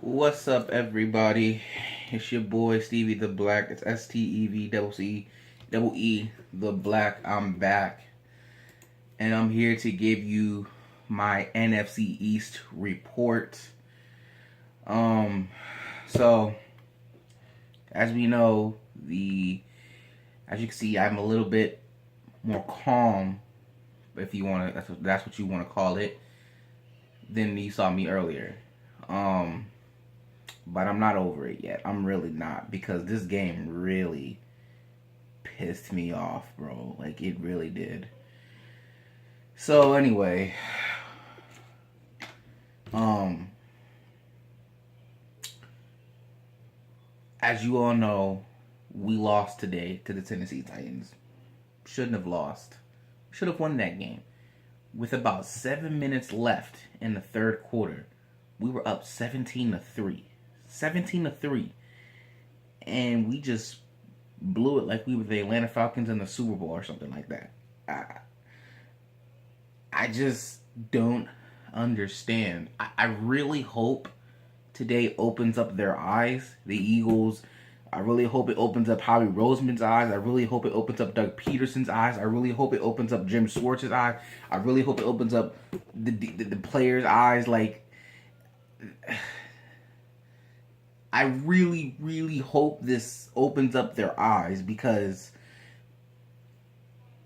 What's up, everybody? It's your boy Stevie the Black. It's STEV the Black. I'm back, and I'm here to give you my NFC East report. Um, so as we know, as you can see, I'm a little bit more calm, if you want to. That's what you want to call it, than you saw me earlier. Um, but I'm not over it yet. I'm really not, because this game really pissed me off, bro. Like, it really did. So anyway, um, as you all know, we lost today to the Tennessee Titans. Shouldn't have lost. Should have won that game. With about 7 minutes left in the third quarter, we were up 17-3. 17-3. And we just blew it like we were the Atlanta Falcons in the Super Bowl or something like that. I just don't understand. I really hope today opens up their eyes, the Eagles. I really hope it opens up Howie Roseman's eyes. I really hope it opens up Doug Peterson's eyes. I really hope it opens up Jim Schwartz's eyes. I really hope it opens up the players' eyes. Like, I really, really hope this opens up their eyes, because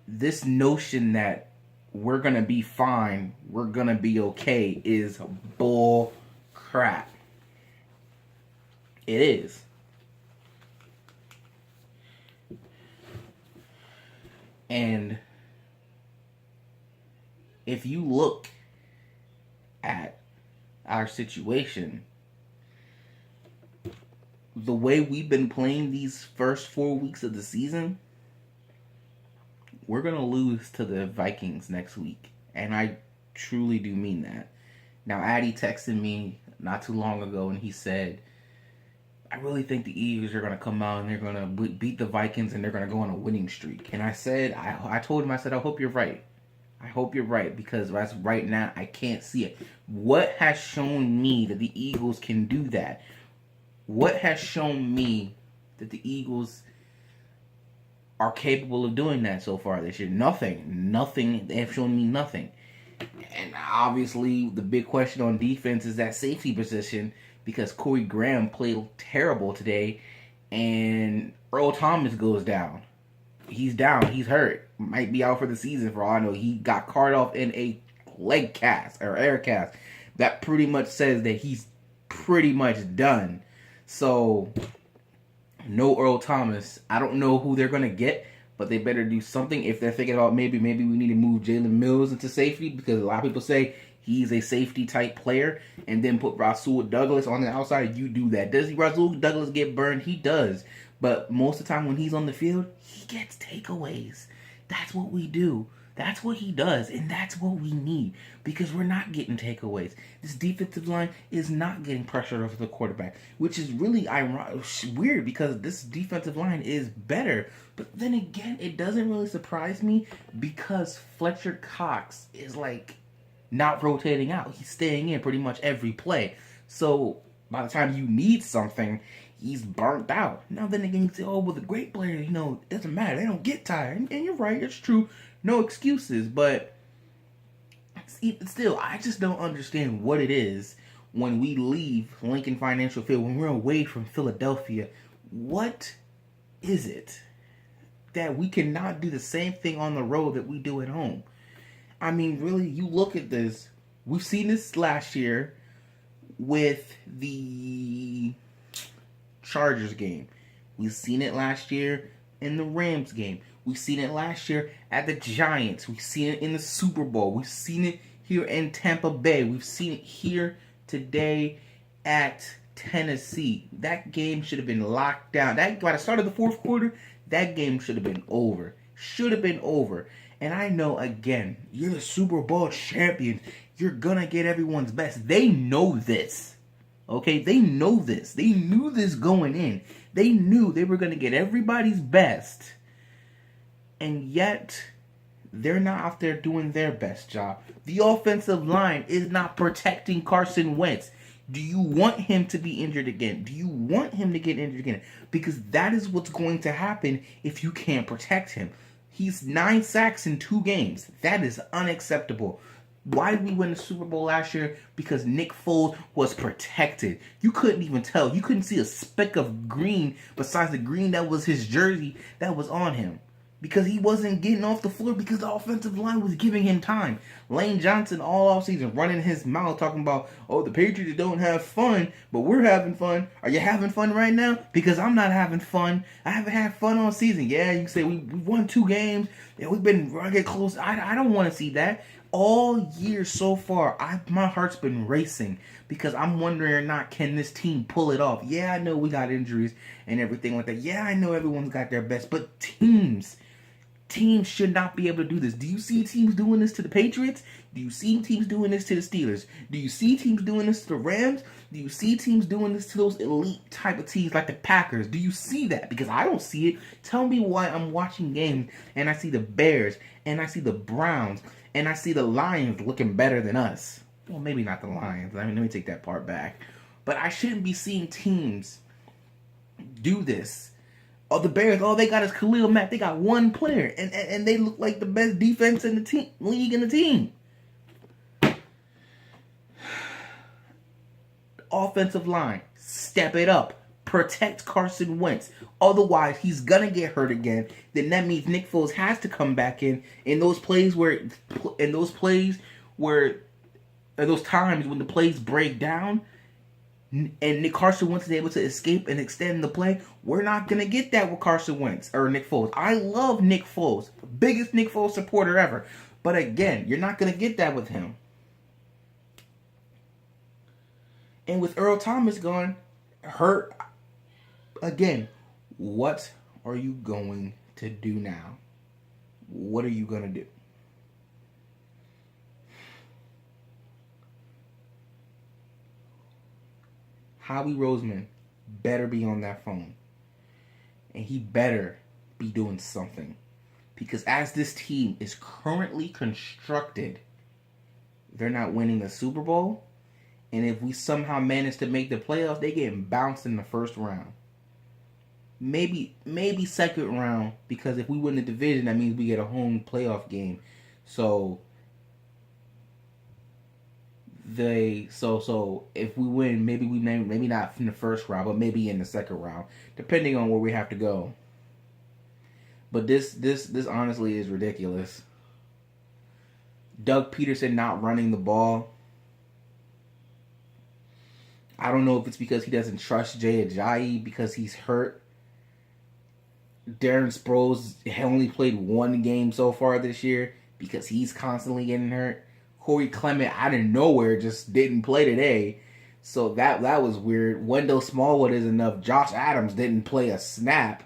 this notion that we're going to be fine, we're going to be okay, is bull crap. It is. And if you look at our situation, the way we've been playing these first 4 weeks of the season, we're going to lose to the Vikings next week. And I truly do mean that. Now, Addy texted me not too long ago, and he said, I really think the Eagles are going to come out and they're going to beat the Vikings and they're going to go on a winning streak. And I said, I told him, I said, I hope you're right. I hope you're right, because as right now, I can't see it. What has shown me that the Eagles can do that? What has shown me that the Eagles are capable of doing that so far this year? Nothing. They have shown me nothing. And obviously, the big question on defense is that safety position, because Corey Graham played terrible today, and Earl Thomas goes down. He's down. He's hurt. Might be out for the season for all I know. He got carted off in a leg cast or air cast. That pretty much says that he's pretty much done. So, no Earl Thomas. I don't know who they're going to get, but they better do something. If they're thinking about maybe we need to move Jalen Mills into safety, because a lot of people say he's a safety type player, and then put Rasul Douglas on the outside. You do that. Does Rasul Douglas get burned? He does. But most of the time when he's on the field, he gets takeaways. That's what we do. That's what he does, and that's what we need, because we're not getting takeaways. This defensive line is not getting pressure over the quarterback, which is really weird, because this defensive line is better. But then again, it doesn't really surprise me, because Fletcher Cox is like not rotating out. He's staying in pretty much every play. So by the time you need something, he's burnt out. Now then again, you say, oh, well, the great players, it doesn't matter. They don't get tired. And you're right. It's true. No excuses. But still, I just don't understand what it is when we leave Lincoln Financial Field, when we're away from Philadelphia. What is it that we cannot do the same thing on the road that we do at home? I mean, really, you look at this. We've seen this last year with the Chargers game. We've seen it last year in the Rams game. We've seen it last year at the Giants. We've seen it in the Super Bowl. We've seen it here in Tampa Bay. We've seen it here today at Tennessee. That game should have been locked down. By the start of the fourth quarter, that game should have been over. Should have been over. And I know, again, you're the Super Bowl champions. You're going to get everyone's best. They know this. Okay? They know this. They knew this going in. They knew they were going to get everybody's best. And yet, they're not out there doing their best job. The offensive line is not protecting Carson Wentz. Do you want him to be injured again? Do you want him to get injured again? Because that is what's going to happen if you can't protect him. He's 9 sacks in 2 games. That is unacceptable. Why did we win the Super Bowl last year? Because Nick Foles was protected. You couldn't even tell. You couldn't see a speck of green besides the green that was his jersey that was on him. Because he wasn't getting off the floor because the offensive line was giving him time. Lane Johnson all offseason running his mouth talking about, oh, the Patriots don't have fun, but we're having fun. Are you having fun right now? Because I'm not having fun. I haven't had fun all season. Yeah, you can say we won 2 games. Yeah, we've been getting close. I don't want to see that. All year so far, my heart's been racing because I'm wondering or not, can this team pull it off? Yeah, I know we got injuries and everything like that. Yeah, I know everyone's got their best, but teams should not be able to do this. Do you see teams doing this to the Patriots? Do you see teams doing this to the Steelers? Do you see teams doing this to the Rams? Do you see teams doing this to those elite type of teams like the Packers? Do you see that? Because I don't see it. Tell me why I'm watching games and I see the Bears and I see the Browns and I see the Lions looking better than us. Well, maybe not the Lions. I mean, let me take that part back. But I shouldn't be seeing teams do this. Oh, the Bears, they got is Khalil Mack. They got 1 player, and they look like the best defense in the league in the team. Offensive line, step it up. Protect Carson Wentz. Otherwise, he's gonna get hurt again. Then that means Nick Foles has to come back in those times when the plays break down. And Nick Carson Wentz is able to escape and extend the play. We're not going to get that with Carson Wentz or Nick Foles. I love Nick Foles. Biggest Nick Foles supporter ever. But again, you're not going to get that with him. And with Earl Thomas gone, hurt, again, what are you going to do now? What are you going to do? Howie Roseman better be on that phone. And he better be doing something. Because as this team is currently constructed, they're not winning the Super Bowl. And if we somehow manage to make the playoffs, they getting bounced in the first round. Maybe second round. Because if we win the division, that means we get a home playoff game. So if we win, maybe not in the first round, but maybe in the second round, depending on where we have to go. But this honestly is ridiculous. Doug Peterson not running the ball. I don't know if it's because he doesn't trust Jay Ajayi because he's hurt. Darren Sproles only played 1 game so far this year because he's constantly getting hurt. Corey Clement out of nowhere just didn't play today. So that was weird. Wendell Smallwood is enough. Josh Adams didn't play a snap.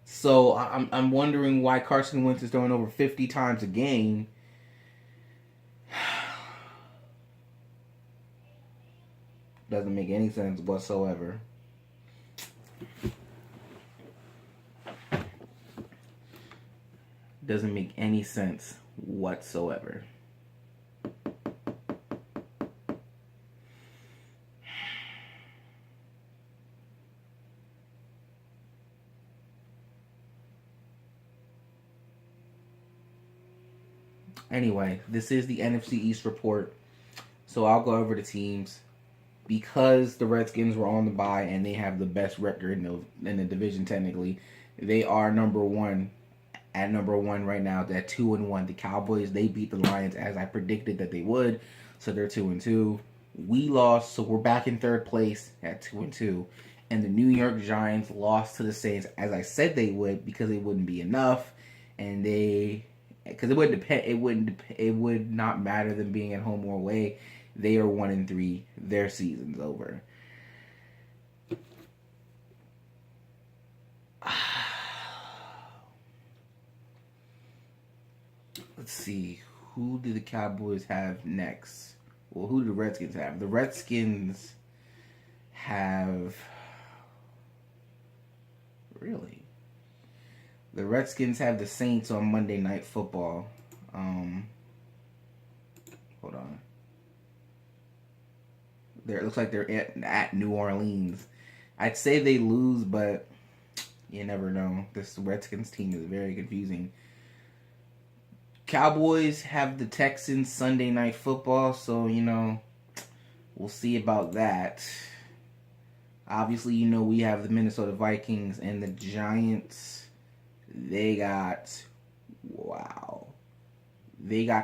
So I'm wondering why Carson Wentz is throwing over 50 times a game. Doesn't make any sense whatsoever. Doesn't make any sense whatsoever. Anyway, this is the NFC East Report. So I'll go over the teams. Because the Redskins were on the bye and they have the best record in the division technically, they are number one right now. They're 2-1. The Cowboys, they beat the Lions as I predicted that they would. So they're 2-2. We lost, so we're back in 3rd place at 2-2. And the New York Giants lost to the Saints as I said they would because it wouldn't be enough. And because it would not matter them being at home or away. They are 1-3. Their season's over. Let's see. Who do the Cowboys have next? Well, who do the Redskins have? The Redskins have... Really? The Redskins have the Saints on Monday Night Football. Hold on. It looks like they're at New Orleans. I'd say they lose, but you never know. This Redskins team is very confusing. Cowboys have the Texans Sunday Night Football, so, we'll see about that. Obviously, we have the Minnesota Vikings and the Giants. They got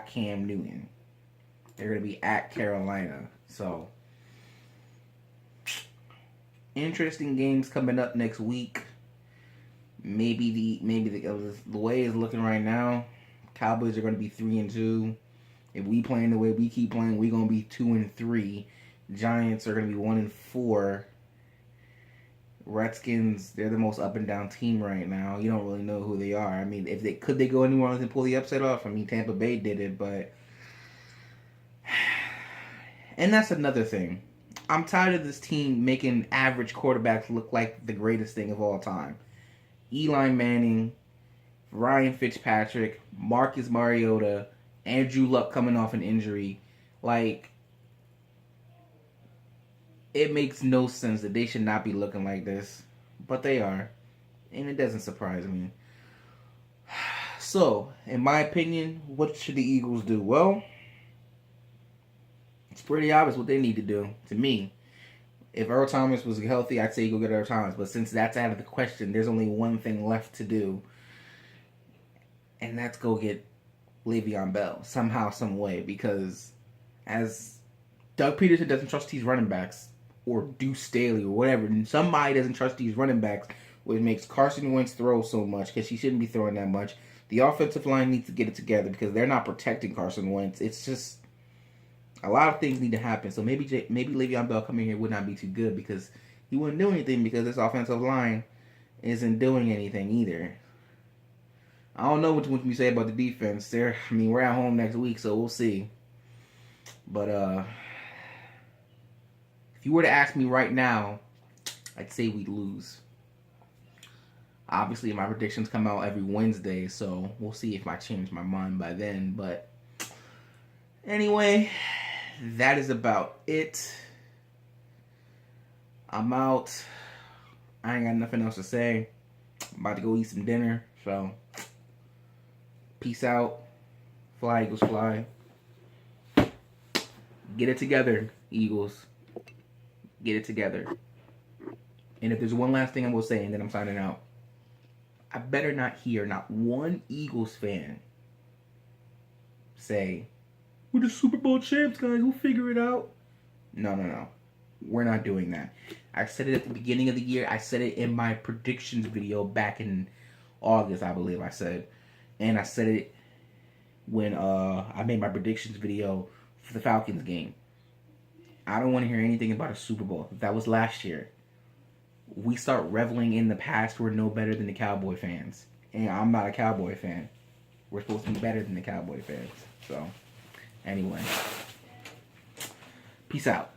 Cam Newton. They're going to be at Carolina. So, interesting games coming up next week. Maybe the way it's looking right now, Cowboys are going to be 3-2. If we playing the way we keep playing, we're going to be 2-3. Giants are going to be 1-4. Redskins, they're the most up and down team right now. You don't really know who they are. I mean, could they go anywhere else and pull the upset off? I mean, Tampa Bay did it, but and that's another thing. I'm tired of this team making average quarterbacks look like the greatest thing of all time. Eli Manning, Ryan Fitzpatrick, Marcus Mariota, Andrew Luck coming off an injury. Like, it makes no sense that they should not be looking like this. But they are. And it doesn't surprise me. So, in my opinion, what should the Eagles do? Well, it's pretty obvious what they need to do, to me. If Earl Thomas was healthy, I'd say go get Earl Thomas. But since that's out of the question, there's only one thing left to do. And that's go get Le'Veon Bell. Somehow, some way. Because as Doug Peterson doesn't trust these running backs, or Deuce Staley, or whatever, and somebody doesn't trust these running backs, which makes Carson Wentz throw so much, because he shouldn't be throwing that much. The offensive line needs to get it together, because they're not protecting Carson Wentz. It's just a lot of things need to happen. So maybe Le'Veon Bell coming here would not be too good, because he wouldn't do anything, because this offensive line isn't doing anything either. I don't know what you say about the defense. We're at home next week, so we'll see. But if you were to ask me right now, I'd say we'd lose. Obviously, my predictions come out every Wednesday, so we'll see if I change my mind by then. But anyway, that is about it. I'm out. I ain't got nothing else to say. I'm about to go eat some dinner, so peace out. Fly, Eagles, fly. Get it together, Eagles. Get it together. And if there's one last thing I will say, and then I'm signing out, I better not hear not one Eagles fan say, "We're the Super Bowl champs, guys. We'll figure it out." No. We're not doing that. I said it at the beginning of the year. I said it in my predictions video back in August, I believe I said. And I said it when I made my predictions video for the Falcons game. I don't want to hear anything about a Super Bowl. That was last year. We start reveling in the past. We're no better than the Cowboy fans. And I'm not a Cowboy fan. We're supposed to be better than the Cowboy fans. So, anyway. Peace out.